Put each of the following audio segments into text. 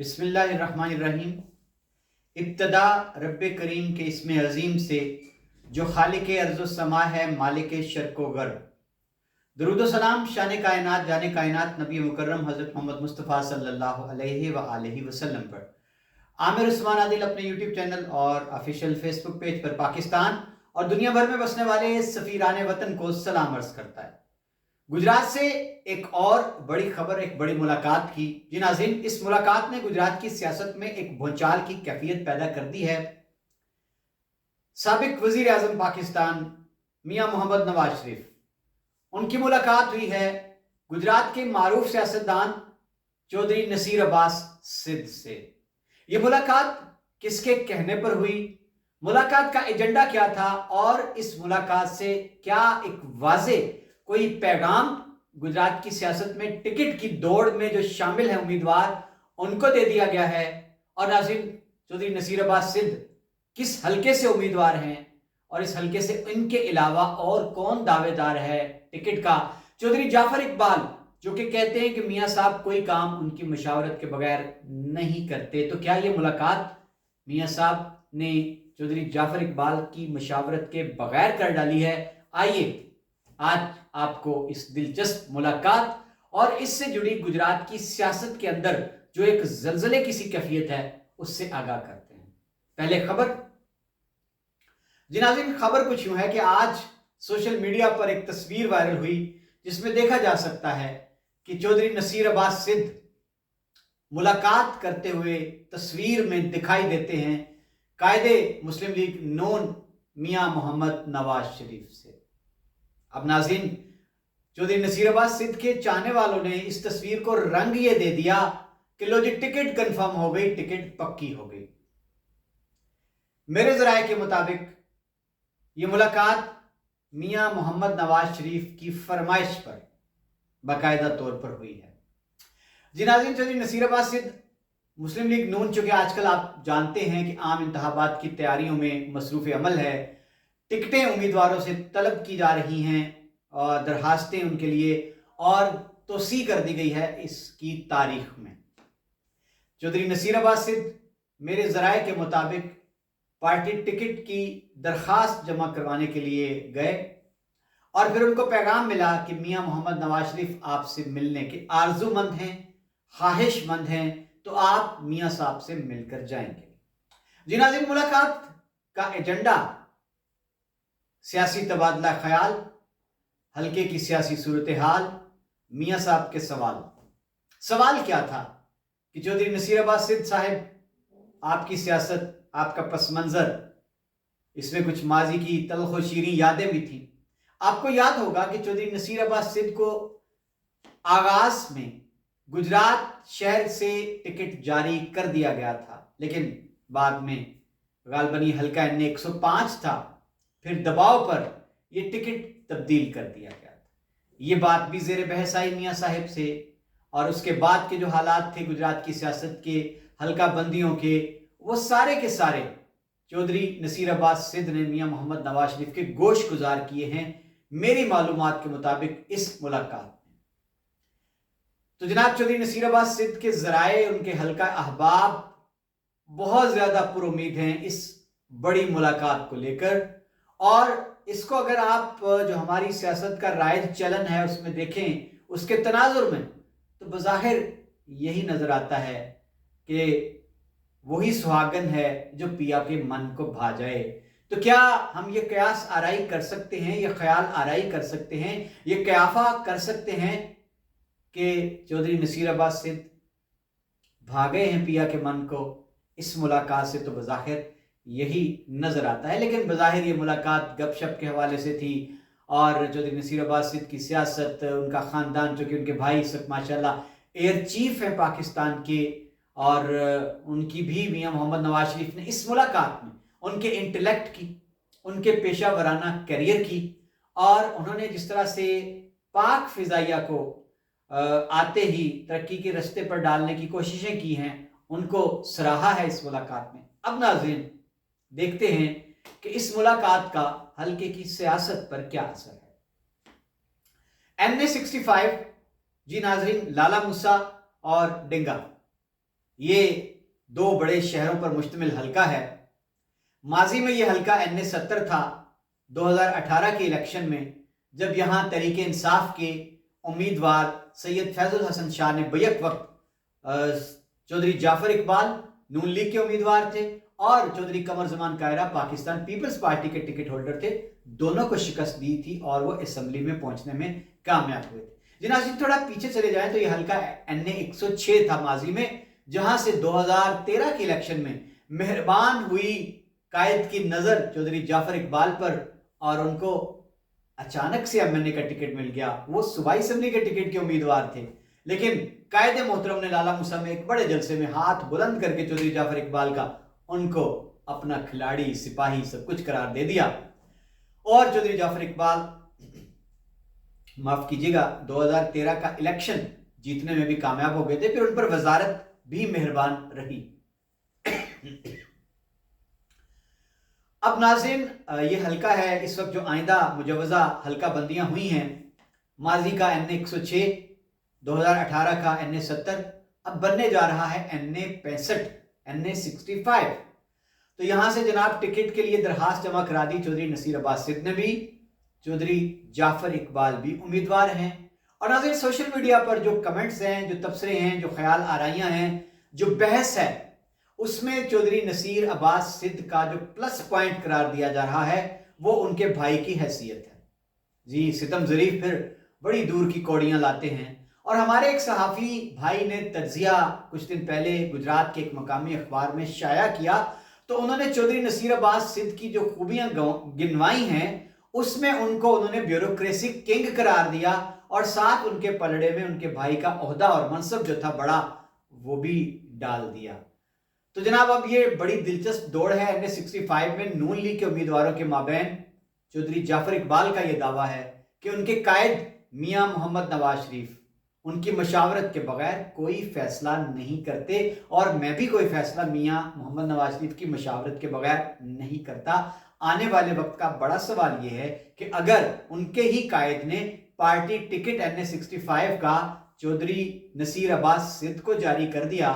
बिस्मिल्लाहिर्रहमानिर्रहीम। इब्तदा रब्बे करीम के इसमें अजीम से जो खालिक अर्ज़ समा है, मालिक शर्क़ व गर्ब। दरूद व सलाम शान कायनात जाने कायनात नबी मुकर्रम हज़रत मोहम्मद मुस्तफ़ा सल्लल्लाहु अलैहि व आलिहि वसल्लम पर। आमिर उस्मान आदिल अपने यूट्यूब चैनल और ऑफिशियल फेसबुक पेज पर पाकिस्तान और दुनिया भर में बसने वाले सफ़ीरान वतन को सलाम अर्ज़ करता है। गुजरात से एक और बड़ी खबर, एक बड़ी मुलाकात की। जी नाज़रीन, इस मुलाकात ने गुजरात की सियासत में एक भूचाल की कैफियत पैदा कर दी है। साबिक वजीर आजम पाकिस्तान मियां मोहम्मद नवाज शरीफ, उनकी मुलाकात हुई है गुजरात के मारूफ सियासतदान चौधरी नसीर अब्बास सिद्ध से। यह मुलाकात किसके कहने पर हुई, मुलाकात का एजेंडा क्या था और इस मुलाकात से क्या एक वाज़े कोई पैगाम गुजरात की सियासत में टिकट की दौड़ में जो शामिल है उम्मीदवार, उनको दे दिया गया है। और नाज़रीन, चौधरी नसीर अब्बास सिद्ध किस हलके से उम्मीदवार हैं और इस हलके से इनके अलावा और कौन दावेदार है टिकट का। चौधरी जाफर इकबाल, जो कि कहते हैं कि मियां साहब कोई काम उनकी मशावरत के बगैर नहीं करते, तो क्या ये मुलाकात मियां साहब ने चौधरी जाफर इकबाल की मशावरत के बगैर कर डाली है? आइए आज आपको इस दिलचस्प मुलाकात और इससे जुड़ी गुजरात की सियासत के अंदर जो एक जलजले की सी कैफियत है उससे आगाह करते हैं। पहले खबर। जी नाज़रीन, खबर कुछ यूं है कि आज सोशल मीडिया पर एक तस्वीर वायरल हुई जिसमें देखा जा सकता है कि चौधरी नसीर अब्बास सिद्ध मुलाकात करते हुए तस्वीर में दिखाई देते हैं कायदे मुस्लिम लीग नून मियां मोहम्मद नवाज शरीफ से। अब नाज़रीन, चौधरी नसीर अब्बास सिद्ध के चाहने वालों ने इस तस्वीर को रंग ये दे दिया कि लो जी, टिकट कंफर्म हो गई, टिकट पक्की हो गई। मेरे ज़राए के मुताबिक ये मुलाकात मियां मोहम्मद नवाज शरीफ की फरमाइश पर बाकायदा तौर पर हुई है। जी नाज़रीन, चौधरी नसीर अब्बास सिद्ध मुस्लिम लीग नून, चूंकि आजकल आप जानते हैं कि आम इंतखाबात की तैयारियों में मसरूफ़ अमल है, टिकटें उम्मीदवारों से तलब की जा रही हैं और दरखास्तें उनके लिए और तोसी कर दी गई है इसकी तारीख में। चौधरी नसीर अब्बास सिद्ध मेरे ज़राए के मुताबिक पार्टी टिकट की दरखास्त जमा करवाने के लिए गए और फिर उनको पैगाम मिला कि मियां मोहम्मद नवाज शरीफ आपसे मिलने के आरजूमंद हैं, ख्वाहिशमंद हैं, तो आप मियां साहब से मिलकर जाएंगे। जी नाज़रीन, मुलाकात का एजेंडा सियासी तबादला ख्याल, हल्के की सियासी सूरत हाल, मियां साहब के सवाल क्या था कि चौधरी नसीर अब्बास सिद्ध साहब, आपकी सियासत, आपका पस मंजर, इसमें कुछ माजी की तल्ख व शीरीं यादें भी थी। आपको याद होगा कि चौधरी नसीर अब्बास सिद्ध को आगाज में गुजरात शहर से टिकट जारी कर दिया गया था, लेकिन बाद में गालबनी हल्का N 105 था, फिर दबाव पर यह टिकट तब्दील कर दिया गया था। ये बात भी ज़ेर बहस आई मियां साहब से, और उसके बाद के जो हालात थे गुजरात की सियासत के, हल्का बंदियों के, वो सारे के सारे चौधरी नसीर अब्बास सिद्ध ने मियां मोहम्मद नवाज शरीफ के गोश गुजार किए हैं मेरी मालूमात के मुताबिक इस मुलाकात में। तो जनाब, चौधरी नसीर अब्बास सिद्ध के ज़राए, उनके हल्का अहबाब बहुत ज़्यादा पुरुम्मीद हैं इस बड़ी मुलाकात को लेकर। और इसको अगर आप जो हमारी सियासत का राइज चलन है उसमें देखें, उसके तनाजुर में, तो बज़ाहिर यही नज़र आता है कि वही सुहागन है जो पिया के मन को भा जाए। तो क्या हम ये कयास आराई कर सकते हैं, ये ख्याल आराई कर सकते हैं, ये कयाफा कर सकते हैं कि चौधरी नसीर अब्बास सिद्ध भागे हैं पिया के मन को? इस मुलाकात से तो बज़ाहिर यही नज़र आता है। लेकिन बज़ाहिर ये मुलाकात गपशप के हवाले से थी और चौधरी नसीर अब्बास सिद्ध की सियासत, उनका ख़ानदान, चूँकि उनके भाई इस वक्त माशाल्लाह एयर चीफ हैं पाकिस्तान के, और उनकी भी मियां मोहम्मद नवाज शरीफ ने इस मुलाकात में उनके इंटेलेक्ट की, उनके पेशा वराना करियर की, और उन्होंने जिस तरह से पाक फ़िज़ाइया को आते ही तरक्की के रास्ते पर डालने की कोशिशें की हैं, उनको सराहा है इस मुलाकात में। अब नाज़रीन, देखते हैं कि इस मुलाकात का हल्के की सियासत पर क्या असर है। NA 65, जी नाज़रीन, लाला मूसा और डेंगा, یہ दो बड़े शहरों पर मुश्तमिल हलका है। माजी में ये हलका NA-70 था। 2018 के इलेक्शन में जब यहाँ तहरीक इंसाफ के उम्मीदवार सैयद फैजुल हसन शाह ने बैक वक्त चौधरी जाफर इकबाल नून लीग के उम्मीदवार थे और चौधरी कमर जमान कायरा पाकिस्तान पीपल्स पार्टी के टिकट होल्डर थे, दोनों को शिकस्त दी थी और वो असेंबली में पहुंचने में कामयाब हुए थे। जिनाज़रीन थोड़ा पीछे चले जाएं तो ये हलका NA-106 था माजी में, जहां से 2013 के इलेक्शन में मेहरबान हुई कायद की नजर चौधरी जाफर इकबाल पर और उनको अचानक से MNA का टिकट मिल गया। वो सूबाई असेंबली के टिकट के उम्मीदवार थे, लेकिन कायद मोहतरम ने लाला मूसा में एक बड़े जलसे में हाथ बुलंद करके चौधरी जाफर इकबाल का उनको अपना खिलाड़ी सिपाही सब कुछ करार दे दिया और चौधरी जाफर इकबाल माफ कीजिएगा 2013 का इलेक्शन जीतने में भी कामयाब हो गए थे। फिर उन पर वजारत भी मेहरबान रही। अब नाज़रीन ये हलका है इस वक्त जो आइंदा मुजवजा हलका बंदियां हुई हैं, माजी का NA-106, 2018 का NA-70, अब बनने जा रहा है NA-65, NA-65। तो यहां से जनाब टिकट के लिए दरखास्त जमा करा दी चौधरी नसीर अब्बास सिद्ध ने भी, चौधरी जाफर इकबाल भी उम्मीदवार हैं। और नाज़रीन सोशल मीडिया पर जो कमेंट्स हैं, जो तबसरे हैं, जो ख्याल आराइयां हैं, जो बहस है, उसमें चौधरी नसीर अब्बास सिद्ध का जो प्लस पॉइंट करार दिया जा रहा है वो उनके भाई की हैसियत है। जी, सितम ज़रीफ फिर बड़ी दूर की कौड़ियां लाते हैं। और हमारे एक सहाफ़ी भाई ने तज्जिया कुछ दिन पहले गुजरात के एक मकामी अखबार में शाया किया, तो उन्होंने चौधरी नसीर अब्बास सिद्ध की जो खूबियां गिनवाई हैं उसमें उनको उन्होंने ब्यूरोक्रेसी किंग करार दिया और साथ उनके पलड़े में उनके भाई का ओहदा और मनसब जो था बड़ा वो भी डाल दिया। तो जनाब अब ये बड़ी दिलचस्प दौड़ है NA-65 में नून लीग के उम्मीदवारों के माबैन। चौधरी जाफर इकबाल का यह दावा है कि उनके कायद मियां मोहम्मद नवाज शरीफ उनकी मशावरत के बगैर कोई फैसला नहीं करते और मैं भी कोई फैसला मियां मोहम्मद नवाज शरीफ की मशावरत के बगैर नहीं करता। आने वाले वक्त का बड़ा सवाल यह है कि अगर उनके ही कायद ने पार्टी टिकट NA-65 का चौधरी नसीर अब्बास सिद्ध को जारी कर दिया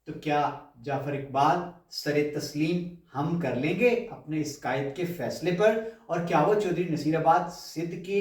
तो क्या जाफर इकबाल सरे तस्लीम हम कर लेंगे अपने इस कायद के फैसले पर, और क्या वो चौधरी नसीर अब्बास सिद्ध की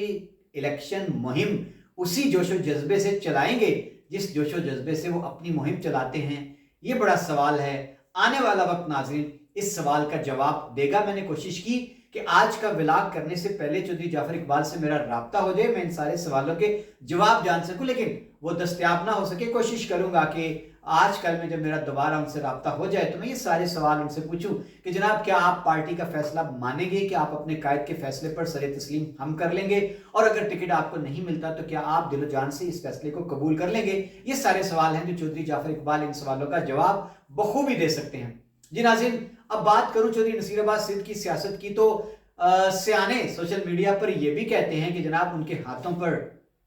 इलेक्शन मुहिम उसी जोशो जज्बे से चलाएंगे जिस जोशो जज्बे से वो अपनी मुहिम चलाते हैं? ये बड़ा सवाल है। आने वाला वक्त नाज़रीन इस सवाल का जवाब देगा। मैंने कोशिश की कि आज का व्लॉग करने से पहले चौधरी जाफर इकबाल से मेरा राब्ता हो जाए, मैं इन सारे सवालों के जवाब जान सकूं, लेकिन वो दस्तयाब ना हो सके। कोशिश करूंगा कि आज कल में जब मेरा दोबारा उनसे राब्ता हो जाए तो मैं ये सारे सवाल उनसे पूछूं कि जनाब क्या आप पार्टी का फैसला मानेंगे कि आप अपने कायद के फैसले पर सरे तस्लीम हम कर लेंगे, और अगर टिकट आपको नहीं मिलता तो क्या आप दिलो जान से इस फैसले को कबूल कर लेंगे? ये सारे सवाल हैं जो चौधरी जाफर इकबाल इन सवालों का जवाब बखूबी दे सकते हैं। जी नाज़रीन, अब बात करूं चौधरी नसीर अब्बास सिद्ध की सियासत की, तो सियाने सोशल मीडिया पर यह भी कहते हैं कि जनाब उनके हाथों पर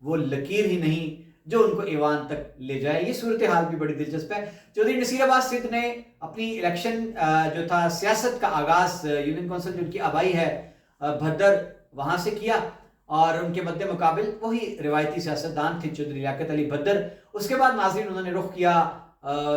वो लकीर ही नहीं जो उनको ईवान तक ले जाए। ये सूरत हाल भी बड़ी दिलचस्प है। चौधरी नसीर अब्बास सिद्ध ने अपनी इलेक्शन जो था सियासत का आगाज यूनियन काउंसिल जो उनकी आबाई है भद्दर वहां से किया और उनके मद्दे मुकाबिल वही रिवायती सियासतदान थे चौधरी लियाकत अली भद्दर। उसके बाद नाज़रीन उन्होंने रुख किया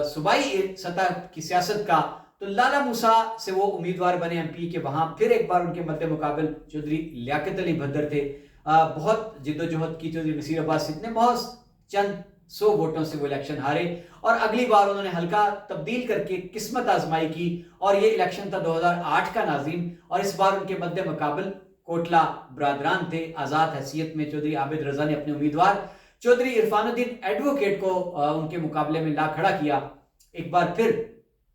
सूबाई सतह की सियासत का, तो लाला मूसा से वो उम्मीदवार बने MP के, वहां फिर एक बार उनके मद्दे मुकाबिल चौधरी लियाकत अली भद्दर थे। बहुत जिद्दोजहद की चौधरी नसीर अब्बास सिद्ध ने, बहुत चंद 100 वोटों से वो इलेक्शन हारे और अगली बार उन्होंने हल्का तब्दील करके किस्मत आजमाई की और ये इलेक्शन था 2008 का नाज़रीन, और इस बार उनके मद्दे मुकाबिल कोटला बरादरान थे। आज़ाद हैसियत में चौधरी आबिद रजा ने अपने उम्मीदवार चौधरी इरफानुद्दीन एडवोकेट को उनके मुकाबले में ला खड़ा किया। एक बार फिर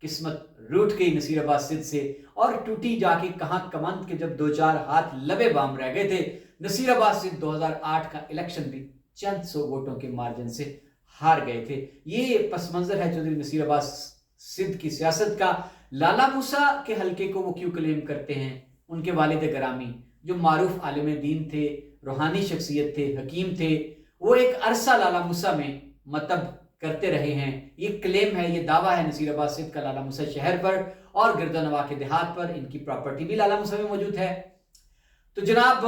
किस्मत रूठ गई नसीर अब्बास सिद्ध से और टूटी जाके कहां कमंद के जब 2-4 हाथ लबे बाम रह गए थे। नसीर अब्बास सिद्ध 2008 का इलेक्शन भी चंद 100 वोटों के मार्जिन से हार गए थे। ये पस मंजर है चौधरी नसीर अब्बास सिद्ध की सियासत का। लाला मूसा के हल्के को वो क्यों क्लेम करते हैं? उनके वालिद गरामी जो मारूफ आलिम दीन थे, रूहानी शख्सियत थे, हकीम थे, वो एक अरसा लाला मूसा में मतब करते रहे हैं। ये क्लेम है, ये दावा है नसीर अब्बास सिद्ध का लाला मूसा शहर पर और गिरदनवा के देहात पर। इनकी प्रॉपर्टी भी लाला मूसा में मौजूद है। तो जनाब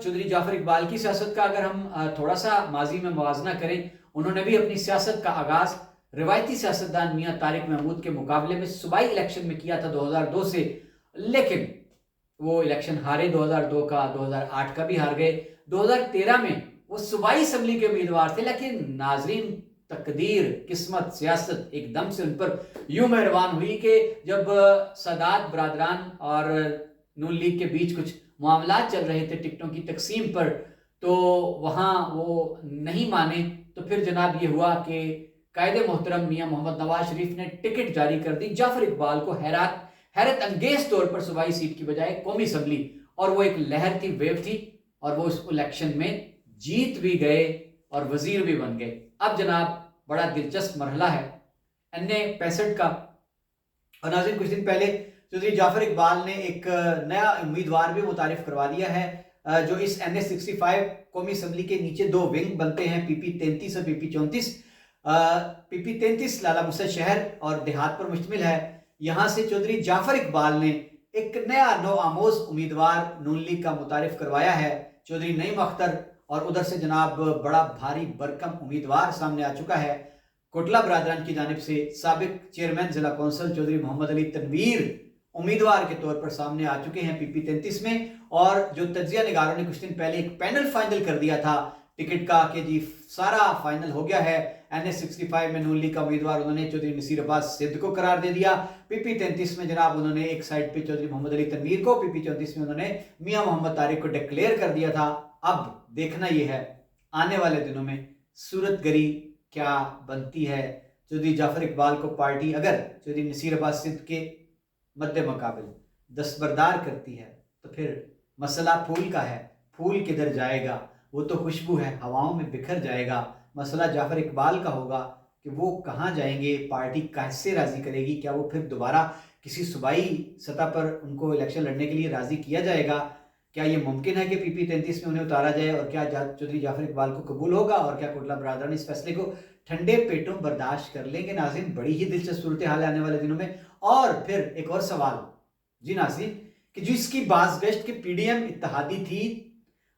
चौधरी जाफर इकबाल की सियासत का अगर हम थोड़ा सा माजी में मुवाजना करें, उन्होंने भी अपनी सियासत का आगाज روایتی سیاستدان میاں طارق محمود کے مقابلے میں صوبائی الیکشن میں کیا تھا 2002 سے، لیکن وہ الیکشن ہارے 2002 کا، 2008 کا بھی ہار گئے، 2013 میں وہ صوبائی اسمبلی کے امیدوار تھے، لیکن ناظرین تقدیر، قسمت، سیاست ایک دم سے ان پر یوں مہربان ہوئی کہ جب سادات برادران اور نون لیگ کے بیچ کچھ معاملات چل رہے تھے ٹکٹوں کی تقسیم پر، تو وہاں وہ نہیں مانے، تو پھر جناب یہ ہوا کہ قائد محترم میاں محمد نواز شریف نے ٹکٹ جاری کر دی جعفر اقبال کو، حیرت انگیز طور پر صوبائی سیٹ کی بجائے قومی اسمبلی، اور وہ ایک لہر تھی، ویو تھی، اور وہ اس الیکشن میں جیت بھی گئے اور وزیر بھی بن گئے۔ اب جناب بڑا دلچسپ مرحلہ ہے NA-65 کا، اور ناظرین کچھ دن پہلے چودھری جعفر اقبال نے ایک نیا امیدوار بھی متعارف کروا دیا ہے، جو اس NA-65 قومی اسمبلی کے نیچے دو ونگ بنتے ہیں، PP-33 اور PP-34۔ PP-33 لالہ مسد شہر اور دیہات پر مشتمل ہے۔ یہاں سے چودھری جعفر اقبال نے ایک نیا نو آموز امیدوار نون لیگ کا متعارف کروایا ہے، چودھری نعیم اختر، اور ادھر سے جناب بڑا بھاری برکم امیدوار سامنے آ چکا ہے۔ کوٹلہ برادران کی جانب سے سابق چیئرمین ضلع کونسل چودھری محمد علی تنویر امیدوار کے طور پر سامنے آ چکے ہیں PP-33 میں، اور جو تجزیہ نگاروں نے کچھ دن پہلے ایک پینل فائنل کر دیا تھا ٹکٹ کا کہ جی سارا فائنل ہو گیا ہے، NA-65 میں نون لیگ کا امیدوار انہوں نے چودھری نصیر عباس سدھ کو قرار دے دیا، PP-33 میں جناب انہوں نے ایک سائڈ پہ چودھری محمد علی تنویر کو، PP-34 میں انہوں نے میاں محمد طارق کو ڈکلیئر کر دیا تھا۔ اب دیکھنا یہ ہے آنے والے دنوں میں صورت گری کیا بنتی ہے۔ چودھری جعفر اقبال کو پارٹی اگر چودھری نصیر عباس سدھ کے مد مقابل دستبردار کرتی ہے تو پھر مسئلہ پھول کا ہے، پھول کدھر جائے گا، وہ تو خوشبو ہے، ہواؤں میں بکھر جائے گا۔ مسئلہ جعفر اقبال کا ہوگا کہ وہ کہاں جائیں گے، پارٹی کیسے راضی کرے گی، کیا وہ پھر دوبارہ کسی صوبائی سطح پر ان کو الیکشن لڑنے کے لیے راضی کیا جائے گا، کیا یہ ممکن ہے کہ PP-33 میں انہیں اتارا جائے، اور کیا چودھری جعفر اقبال کو قبول ہوگا، اور کیا کوٹلہ برادران اس فیصلے کو ٹھنڈے پیٹوں برداشت کر لیں گے؟ ناظرین بڑی ہی دلچسپ صورتحال ہے آنے والے دنوں میں۔ اور پھر ایک اور سوال جی ناظرین، کہ جو اس کی بازگشت کہ PDM اتحادی تھی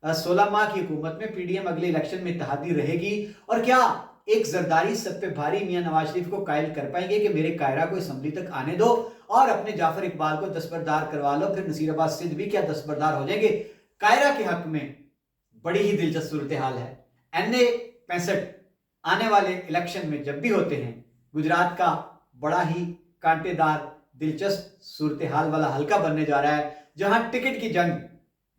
16 ماہ کی حکومت میں، PDM اگلے الیکشن میں اتحادی رہے گی، اور کیا ایک زرداری سب پہ بھاری میاں نواز شریف کو قائل کر پائیں گے کہ میرے قاہرہ کو اسمبلی تک آنے دو اور اپنے جعفر اقبال کو دستبردار کروا لو، پھر نصیر عباس سدھ بھی کیا دستبردار ہو جائیں گے؟ قاہرہ کے حق میں بڑی ہی دلچسپ صورتحال ہے۔ NA-65 آنے والے الیکشن میں جب بھی ہوتے ہیں، گجرات کا بڑا ہی کانٹے دار دلچسپ صورتحال والا حلقہ بننے جا رہا ہے، جہاں ٹکٹ کی جنگ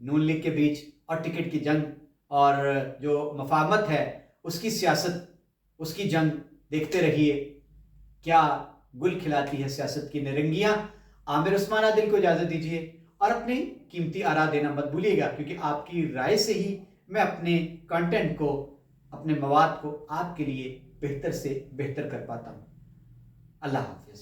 نون لیگ کے بیچ، اور ٹکٹ کی جنگ اور جو مفاہمت ہے اس کی سیاست، اس کی جنگ دیکھتے رہیے کیا گل کھلاتی ہے سیاست کی نرنگیاں۔ عامر عثمان عادل کو اجازت دیجیے، اور اپنی قیمتی آراء دینا مت بھولیے گا، کیونکہ آپ کی رائے سے ہی میں اپنے کنٹینٹ کو، اپنے مواد کو آپ کے لیے بہتر سے بہتر کر پاتا ہوں۔ اللہ حافظ۔